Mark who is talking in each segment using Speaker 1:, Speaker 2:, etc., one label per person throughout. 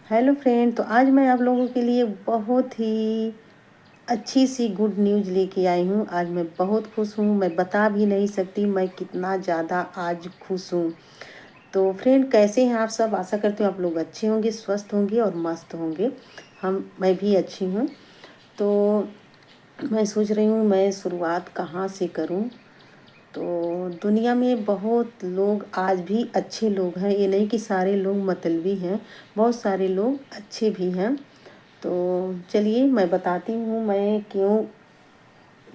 Speaker 1: Hello friend, तो आज मैं आप लोगों के लिए बहुत ही अच्छी सी गुड न्यूज़ लेके आई हूँ। आज मैं बहुत खुश हूँ, मैं बता भी नहीं सकती मैं कितना ज़्यादा आज खुश हूँ। तो फ्रेंड, कैसे हैं आप सब? आशा करती हूँ आप लोग अच्छे होंगे, स्वस्थ होंगे और मस्त होंगे। मैं भी अच्छी हूँ। तो मैं सोच रही हूँ मैं शुरुआत कहाँ से करूँ। तो दुनिया में बहुत लोग आज भी अच्छे लोग हैं, ये नहीं कि सारे लोग मतलबी हैं, बहुत सारे लोग अच्छे भी हैं। तो चलिए मैं बताती हूँ मैं क्यों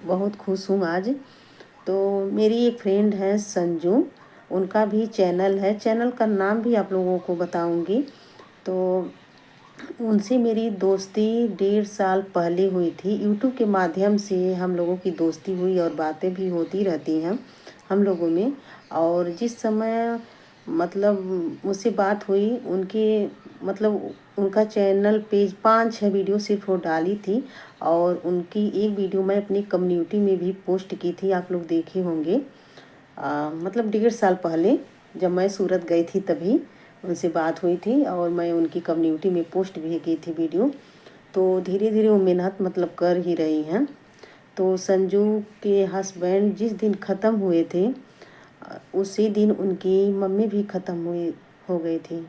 Speaker 1: बहुत खुश हूँ आज। तो मेरी एक फ्रेंड है संजू, उनका भी चैनल है, चैनल का नाम भी आप लोगों को बताऊँगी। तो उनसे मेरी दोस्ती 1.5 साल पहले हुई थी। यूट्यूब के माध्यम से हम लोगों की दोस्ती हुई और बातें भी होती रहती हैं हम लोगों में। और जिस समय मतलब मुझसे बात हुई, उनके मतलब उनका चैनल पेज 5-6 वीडियो सिर्फ वो डाली थी। और उनकी एक वीडियो मैं अपनी कम्युनिटी में भी पोस्ट की थी, आप लोग देखे होंगे। मतलब 1.5 साल पहले जब मैं सूरत गई थी तभी उनसे बात हुई थी और मैं उनकी कम्युनिटी में पोस्ट भी की थी वीडियो। तो धीरे धीरे वो मेहनत मतलब कर ही रही हैं। तो संजू के हस्बैंड जिस दिन ख़त्म हुए थे, उसी दिन उनकी मम्मी भी ख़त्म हुई हो गई थी।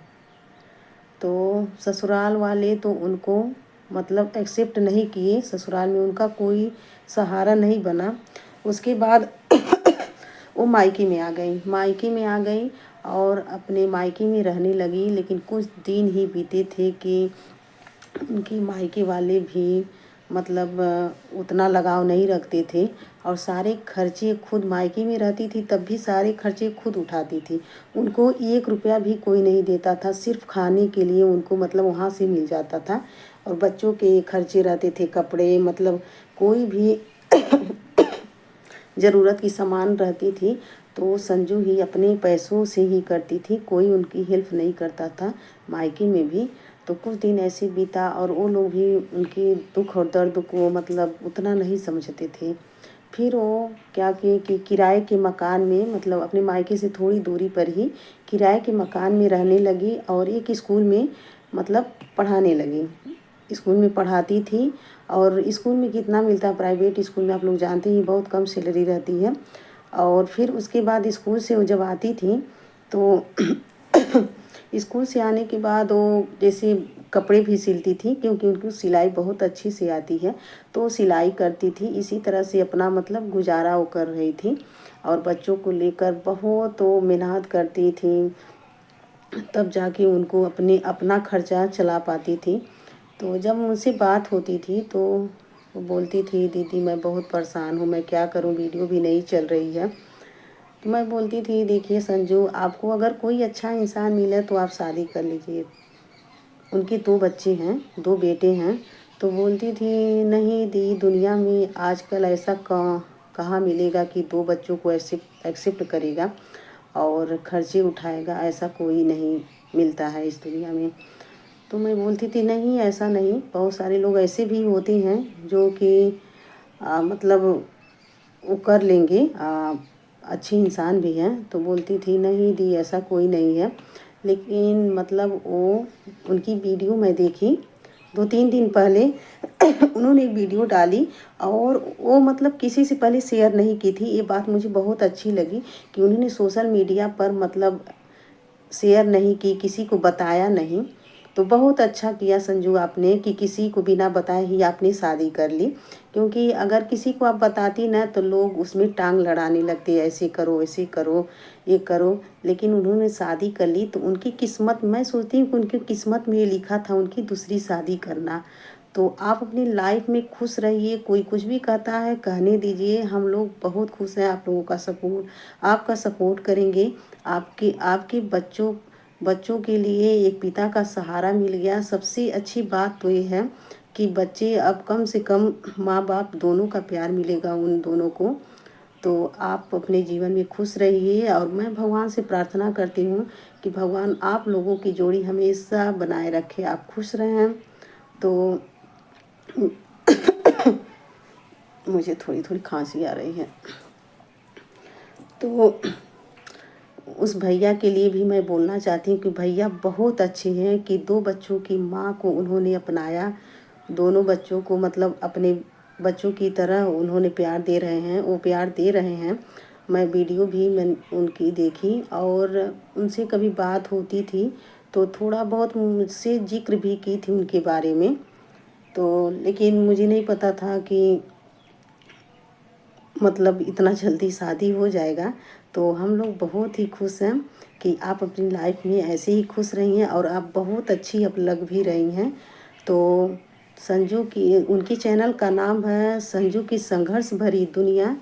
Speaker 1: तो ससुराल वाले तो उनको मतलब एक्सेप्ट नहीं किए, ससुराल में उनका कोई सहारा नहीं बना। उसके बाद वो मायके में आ गई, मायके में आ गई और अपने मायके में रहने लगी। लेकिन कुछ दिन ही बीते थे कि उनके मायके वाले भी मतलब उतना लगाव नहीं रखते थे और सारे खर्चे खुद, मायके में रहती थी तब भी सारे खर्चे खुद उठाती थी। उनको 1 रुपया भी कोई नहीं देता था, सिर्फ खाने के लिए उनको मतलब वहाँ से मिल जाता था। और बच्चों के खर्चे रहते थे, कपड़े, मतलब कोई भी ज़रूरत की सामान रहती थी तो संजू ही अपने पैसों से ही करती थी, कोई उनकी हेल्प नहीं करता था मायके में भी। तो कुछ दिन ऐसे बीता और वो लोग भी उनके दुख और दर्द को मतलब उतना नहीं समझते थे। फिर वो क्या किए कि किराए के मकान में, मतलब अपने मायके से थोड़ी दूरी पर ही किराए के मकान में रहने लगी और एक स्कूल में मतलब पढ़ाने लगी। स्कूल में पढ़ाती थी। और स्कूल में कितना मिलता है, प्राइवेट स्कूल में आप लोग जानते ही बहुत कम सैलरी रहती है। और फिर उसके बाद स्कूल से वो जब आती थी तो स्कूल से आने के बाद वो जैसे कपड़े भी सिलती थी, क्योंकि उनको सिलाई बहुत अच्छी से आती है। तो सिलाई करती थी, इसी तरह से अपना मतलब गुजारा वो कर रही थी। और बच्चों को लेकर बहुत वो मेहनत करती थी, तब जाके उनको अपना खर्चा चला पाती थी। तो जब मुझसे बात होती थी तो वो बोलती थी, दीदी मैं बहुत परेशान हूँ, मैं क्या करूँ, वीडियो भी नहीं चल रही है। तो मैं बोलती थी, देखिए संजू, आपको अगर कोई अच्छा इंसान मिले तो आप शादी कर लीजिए। उनके 2 बच्चे हैं, 2 बेटे हैं। तो बोलती थी, नहीं दी, दुनिया में आजकल ऐसा कहाँ मिलेगा कि 2 बच्चों को एक्सेप्ट करेगा और खर्चे उठाएगा, ऐसा कोई नहीं मिलता है इस दुनिया में। तो मैं बोलती थी, नहीं ऐसा नहीं, बहुत सारे लोग ऐसे भी होते हैं जो कि मतलब वो कर लेंगे, अच्छे इंसान भी हैं। तो बोलती थी, नहीं दी, ऐसा कोई नहीं है। लेकिन मतलब वो उनकी वीडियो मैं देखी 2-3 दिन पहले उन्होंने एक वीडियो डाली और वो मतलब किसी से पहले शेयर नहीं की थी। ये बात मुझे बहुत अच्छी लगी कि उन्होंने सोशल मीडिया पर मतलब शेयर नहीं की, किसी को बताया नहीं। तो बहुत अच्छा किया संजू आपने कि किसी को बिना बताए ही आपने शादी कर ली। क्योंकि अगर किसी को आप बताती ना तो लोग उसमें टांग लड़ाने लगते, ऐसे करो, ऐसे करो, ये करो। लेकिन उन्होंने शादी कर ली तो उनकी किस्मत, मैं सोचती हूँ कि उनकी किस्मत में ये लिखा था उनकी दूसरी शादी करना। तो आप अपनी लाइफ में खुश रहिए, कोई कुछ भी कहता है कहने दीजिए, हम लोग बहुत खुश हैं। आप लोगों का सपोर्ट, आपका सपोर्ट करेंगे। आपके आपके बच्चों बच्चों के लिए एक पिता का सहारा मिल गया। सबसे अच्छी बात तो ये है कि बच्चे अब कम से कम माँ बाप दोनों का प्यार मिलेगा उन दोनों को। तो आप अपने जीवन में खुश रहिए और मैं भगवान से प्रार्थना करती हूँ कि भगवान आप लोगों की जोड़ी हमेशा बनाए रखे, आप खुश रहें। तो मुझे थोड़ी थोड़ी खांसी आ रही है। तो उस भैया के लिए भी मैं बोलना चाहती हूँ कि भैया बहुत अच्छे हैं कि 2 बच्चों की माँ को उन्होंने अपनाया। दोनों बच्चों को मतलब अपने बच्चों की तरह उन्होंने प्यार दे रहे हैं, वो प्यार दे रहे हैं। मैं वीडियो भी उनकी देखी और उनसे कभी बात होती थी तो थोड़ा बहुत मुझसे ज़िक्र भी की थी उनके बारे में। तो लेकिन मुझे नहीं पता था कि मतलब इतना जल्दी शादी हो जाएगा। तो हम लोग बहुत ही खुश हैं कि आप अपनी लाइफ में ऐसे ही खुश रही हैं और आप बहुत अच्छी अब लग भी रही हैं। तो संजू की उनकी चैनल का नाम है संजू की संघर्ष भरी दुनिया।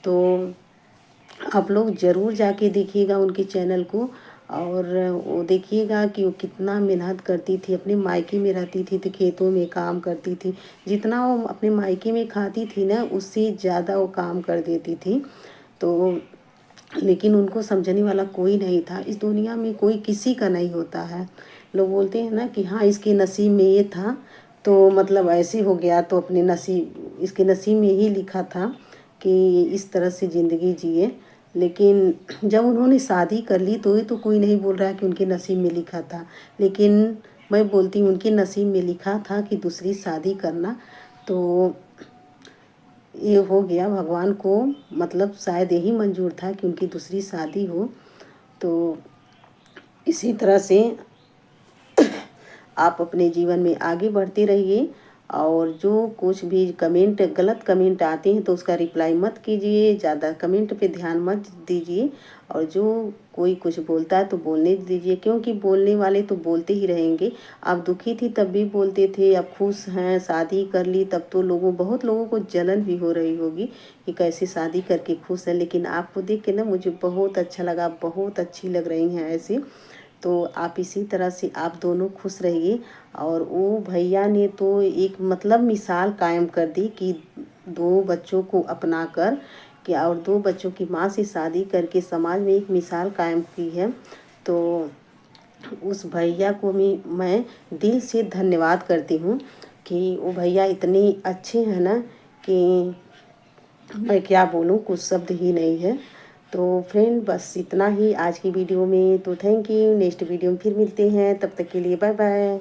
Speaker 1: तो आप लोग ज़रूर जाके देखिएगा उनके चैनल को और वो देखिएगा कि वो कितना मेहनत करती थी। अपने मायके में रहती थी तो खेतों में काम करती थी। जितना वो अपने मायके में खाती थी ना उससे ज़्यादा वो काम कर देती थी। तो लेकिन उनको समझने वाला कोई नहीं था। इस दुनिया में कोई किसी का नहीं होता है। लोग बोलते हैं ना कि हाँ इसके नसीब में ये था तो मतलब ऐसे हो गया, तो अपने नसीब इसके नसीब में ही लिखा था कि इस तरह से ज़िंदगी जिए। लेकिन जब उन्होंने शादी कर ली तो ये तो कोई नहीं बोल रहा कि उनके नसीब में लिखा था। लेकिन मैं बोलती हूँ उनके नसीब में लिखा था कि दूसरी शादी करना। तो ये हो गया, भगवान को मतलब शायद यही मंजूर था कि उनकी दूसरी शादी हो। तो इसी तरह से आप अपने जीवन में आगे बढ़ते रहिए और जो कुछ भी कमेंट गलत कमेंट आते हैं तो उसका रिप्लाई मत कीजिए, ज़्यादा कमेंट पे ध्यान मत दीजिए। और जो कोई कुछ बोलता है तो बोलने दीजिए, क्योंकि बोलने वाले तो बोलते ही रहेंगे। आप दुखी थी तब भी बोलते थे, आप खुश हैं शादी कर ली तब तो बहुत लोगों को जलन भी हो रही होगी कि कैसे शादी करके खुश है। लेकिन आपको देख के ना मुझे बहुत अच्छा लगा, बहुत अच्छी लग रही हैं ऐसे। तो आप इसी तरह से आप दोनों खुश रहिए। और वो भैया ने तो एक मतलब मिसाल कायम कर दी कि 2 बच्चों को अपना कर कि और 2 बच्चों की माँ से शादी करके समाज में एक मिसाल कायम की है। तो उस भैया को मैं दिल से धन्यवाद करती हूँ कि वो भैया इतने अच्छे हैं ना कि मैं क्या बोलूँ, कुछ शब्द ही नहीं है। तो फ्रेंड बस इतना ही आज की वीडियो में। तो थैंक यू, नेक्स्ट वीडियो में फिर मिलते हैं, तब तक के लिए बाय बाय।